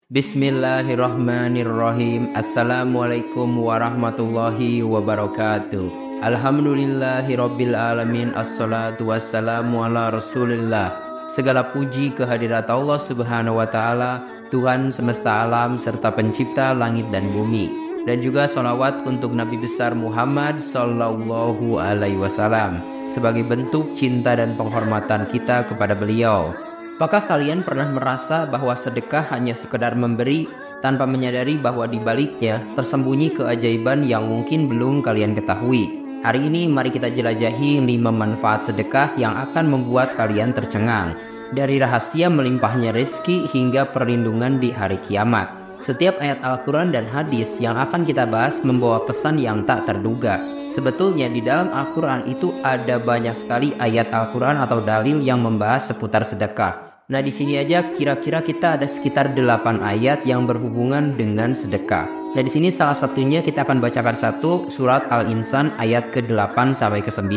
Bismillahirrahmanirrahim. Assalamualaikum warahmatullahi wabarakatuh. Alhamdulillahirabbil alamin. Assalatu wassalamu ala Rasulillah. Segala puji kehadirat Allah Subhanahu wa taala, Tuhan semesta alam serta pencipta langit dan bumi. Dan juga sholawat untuk Nabi besar Muhammad sallallahu alaihi wasallam sebagai bentuk cinta dan penghormatan kita kepada beliau. Apakah kalian pernah merasa bahwa sedekah hanya sekedar memberi tanpa menyadari bahwa di baliknya tersembunyi keajaiban yang mungkin belum kalian ketahui? Hari ini mari kita jelajahi 5 manfaat sedekah yang akan membuat kalian tercengang. Dari rahasia melimpahnya rezeki hingga perlindungan di hari kiamat. Setiap ayat Al-Quran dan hadis yang akan kita bahas membawa pesan yang tak terduga. Sebetulnya di dalam Al-Quran itu ada banyak sekali ayat Al-Quran atau dalil yang membahas seputar sedekah. Nah, di sini aja kira-kira kita ada sekitar 8 ayat yang berhubungan dengan sedekah. Nah, di sini salah satunya kita akan bacakan satu surat Al-Insan ayat ke-8 sampai ke-9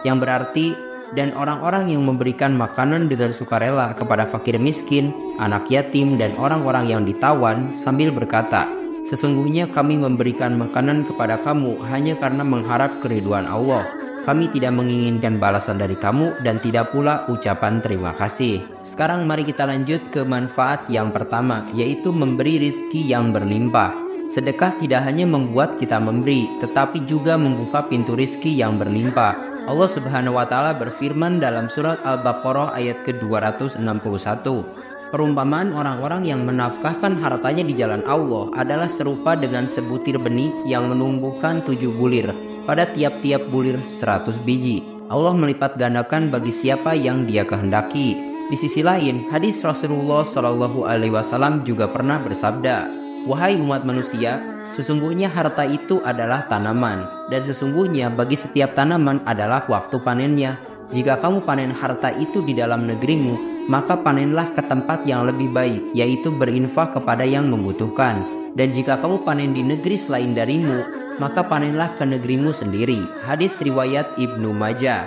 yang berarti, dan orang-orang yang memberikan makanan dengan sukarela kepada fakir miskin, anak yatim, dan orang-orang yang ditawan sambil berkata, sesungguhnya kami memberikan makanan kepada kamu hanya karena mengharap keridhaan Allah. Kami tidak menginginkan balasan dari kamu dan tidak pula ucapan terima kasih. Sekarang mari kita lanjut ke manfaat yang pertama, yaitu memberi rizki yang berlimpah. Sedekah tidak hanya membuat kita memberi, tetapi juga membuka pintu rizki yang berlimpah. Allah Subhanahu wa taala berfirman dalam surat Al-Baqarah ayat ke-261. Perumpamaan orang-orang yang menafkahkan hartanya di jalan Allah adalah serupa dengan sebutir benih yang menumbuhkan 7 bulir. Pada tiap-tiap bulir 100 biji. Allah melipat gandakan bagi siapa yang Dia kehendaki. Di sisi lain, hadis Rasulullah Shallallahu Alaihi Wasallam juga pernah bersabda, wahai umat manusia, sesungguhnya harta itu adalah tanaman, dan sesungguhnya bagi setiap tanaman adalah waktu panennya. Jika kamu panen harta itu di dalam negerimu, maka panenlah ke tempat yang lebih baik, yaitu berinfak kepada yang membutuhkan. Dan jika kamu panen di negeri selain darimu, maka panenlah ke negerimu sendiri. Hadis riwayat Ibnu Majah.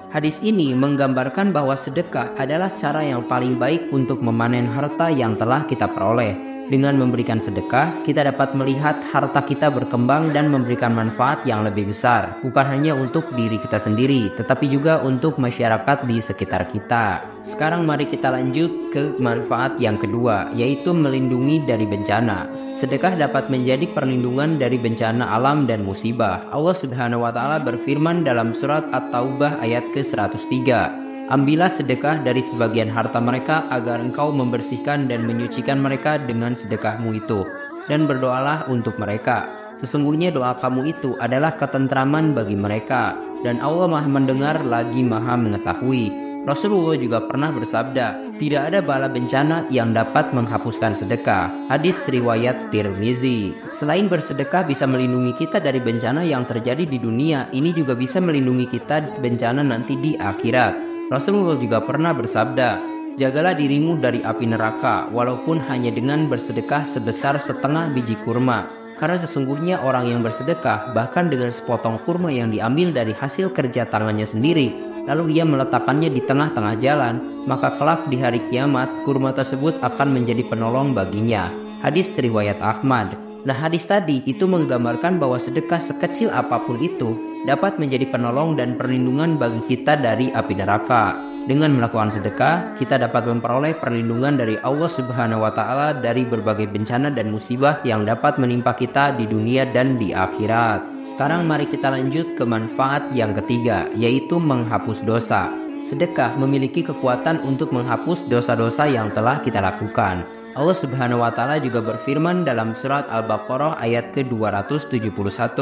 Hadis ini menggambarkan bahwa sedekah adalah cara yang paling baik untuk memanen harta yang telah kita peroleh. Dengan memberikan sedekah, kita dapat melihat harta kita berkembang dan memberikan manfaat yang lebih besar. Bukan hanya untuk diri kita sendiri, tetapi juga untuk masyarakat di sekitar kita. Sekarang mari kita lanjut ke manfaat yang kedua, yaitu melindungi dari bencana. Sedekah dapat menjadi perlindungan dari bencana alam dan musibah. Allah Subhanahu wa taala berfirman dalam surat At-Taubah ayat ke-103. Ambillah sedekah dari sebagian harta mereka agar engkau membersihkan dan menyucikan mereka dengan sedekahmu itu. Dan berdoalah untuk mereka. Sesungguhnya doa kamu itu adalah ketentraman bagi mereka. Dan Allah Maha mendengar lagi Maha mengetahui. Rasulullah juga pernah bersabda, tidak ada bala bencana yang dapat menghapuskan sedekah. Hadis riwayat Tirmizi. Selain bersedekah bisa melindungi kita dari bencana yang terjadi di dunia, ini juga bisa melindungi kita bencana nanti di akhirat. Rasulullah juga pernah bersabda, jagalah dirimu dari api neraka, walaupun hanya dengan bersedekah sebesar setengah biji kurma. Karena sesungguhnya orang yang bersedekah, bahkan dengan sepotong kurma yang diambil dari hasil kerja tangannya sendiri, lalu ia meletakkannya di tengah-tengah jalan, maka kelak di hari kiamat, kurma tersebut akan menjadi penolong baginya. Hadis riwayat Ahmad. Nah, hadis tadi itu menggambarkan bahwa sedekah sekecil apapun itu dapat menjadi penolong dan perlindungan bagi kita dari api neraka. Dengan melakukan sedekah, kita dapat memperoleh perlindungan dari Allah Subhanahu wa taala dari berbagai bencana dan musibah yang dapat menimpa kita di dunia dan di akhirat. Sekarang mari kita lanjut ke manfaat yang ketiga, yaitu menghapus dosa. Sedekah memiliki kekuatan untuk menghapus dosa-dosa yang telah kita lakukan. Allah Subhanahu wa taala juga berfirman dalam surat Al-Baqarah ayat ke-271.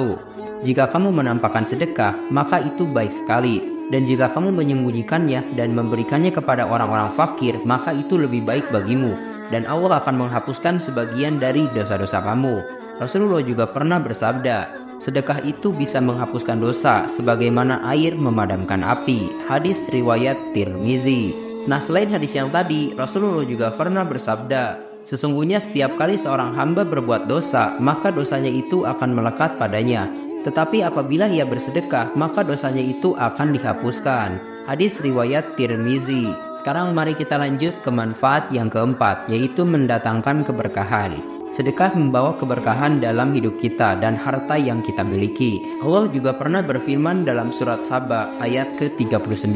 Jika kamu menampakkan sedekah, maka itu baik sekali. Dan jika kamu menyembunyikannya dan memberikannya kepada orang-orang fakir, maka itu lebih baik bagimu. Dan Allah akan menghapuskan sebagian dari dosa-dosa kamu. Rasulullah juga pernah bersabda, sedekah itu bisa menghapuskan dosa sebagaimana air memadamkan api. Hadis riwayat Tirmizi. Nah, selain hadis yang tadi, Rasulullah juga pernah bersabda, sesungguhnya setiap kali seorang hamba berbuat dosa, maka dosanya itu akan melekat padanya. Tetapi apabila ia bersedekah, maka dosanya itu akan dihapuskan. Hadis riwayat Tirmizi. Sekarang mari kita lanjut ke manfaat yang keempat, yaitu mendatangkan keberkahan. Sedekah membawa keberkahan dalam hidup kita dan harta yang kita miliki. Allah juga pernah berfirman dalam surat Saba ayat ke-39.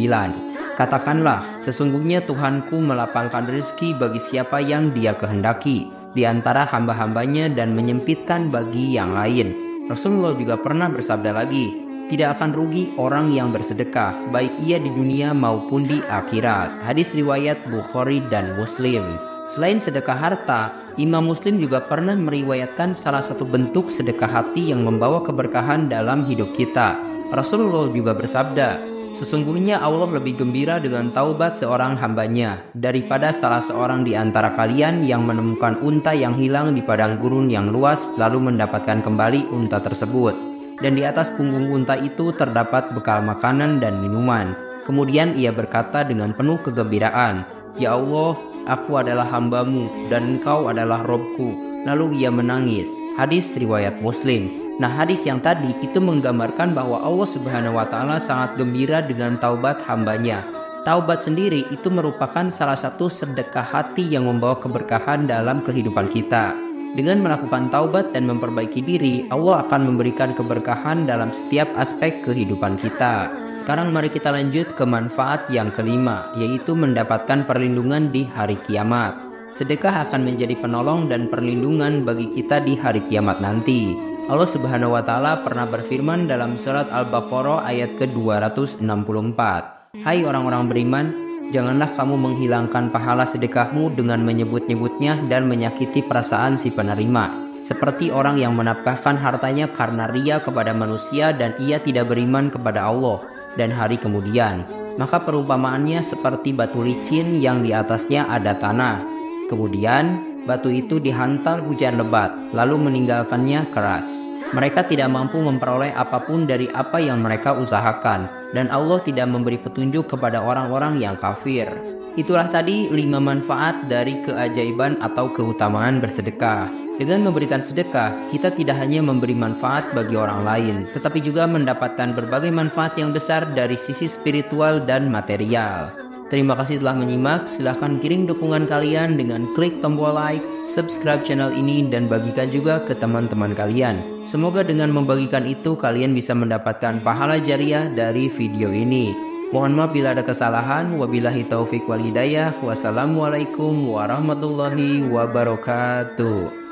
Katakanlah, sesungguhnya Tuhanku melapangkan rezeki bagi siapa yang Dia kehendaki di antara hamba-hambanya dan menyempitkan bagi yang lain. Rasulullah juga pernah bersabda lagi, tidak akan rugi orang yang bersedekah, baik ia di dunia maupun di akhirat. Hadis riwayat Bukhari dan Muslim. Selain sedekah harta, Imam Muslim juga pernah meriwayatkan salah satu bentuk sedekah hati yang membawa keberkahan dalam hidup kita. Rasulullah juga bersabda, sesungguhnya Allah lebih gembira dengan taubat seorang hambanya daripada salah seorang di antara kalian yang menemukan unta yang hilang di padang gurun yang luas lalu mendapatkan kembali unta tersebut. Dan di atas punggung unta itu terdapat bekal makanan dan minuman. Kemudian ia berkata dengan penuh kegembiraan, "Ya Allah, aku adalah hamba-Mu dan Engkau adalah Robku." Lalu ia menangis. Hadis riwayat Muslim. Nah, hadis yang tadi itu menggambarkan bahwa Allah Subhanahu wa Ta'ala sangat gembira dengan taubat hambanya. Taubat sendiri itu merupakan salah satu sedekah hati yang membawa keberkahan dalam kehidupan kita. Dengan melakukan taubat dan memperbaiki diri, Allah akan memberikan keberkahan dalam setiap aspek kehidupan kita. Sekarang mari kita lanjut ke manfaat yang kelima, yaitu mendapatkan perlindungan di hari kiamat. Sedekah akan menjadi penolong dan perlindungan bagi kita di hari kiamat nanti. Allah Subhanahu wa Ta'ala pernah berfirman dalam surat Al-Baqarah ayat ke-264. Hai orang-orang beriman, janganlah kamu menghilangkan pahala sedekahmu dengan menyebut-nyebutnya dan menyakiti perasaan si penerima. Seperti orang yang menafkahkan hartanya karena ria kepada manusia dan ia tidak beriman kepada Allah dan hari kemudian. Maka perumpamaannya seperti batu licin yang di atasnya ada tanah. Kemudian batu itu dihantar hujan lebat, lalu meninggalkannya keras. Mereka tidak mampu memperoleh apapun dari apa yang mereka usahakan, dan Allah tidak memberi petunjuk kepada orang-orang yang kafir. Itulah tadi 5 manfaat dari keajaiban atau keutamaan bersedekah. Dengan memberikan sedekah, kita tidak hanya memberi manfaat bagi orang lain, tetapi juga mendapatkan berbagai manfaat yang besar dari sisi spiritual dan material. Terima kasih telah menyimak. Silahkan kirim dukungan kalian dengan klik tombol like, subscribe channel ini, dan bagikan juga ke teman-teman kalian. Semoga dengan membagikan itu kalian bisa mendapatkan pahala jariah dari video ini. Mohon maaf bila ada kesalahan. Wabillahi taufik wal hidayah. Wassalamualaikum warahmatullahi wabarakatuh.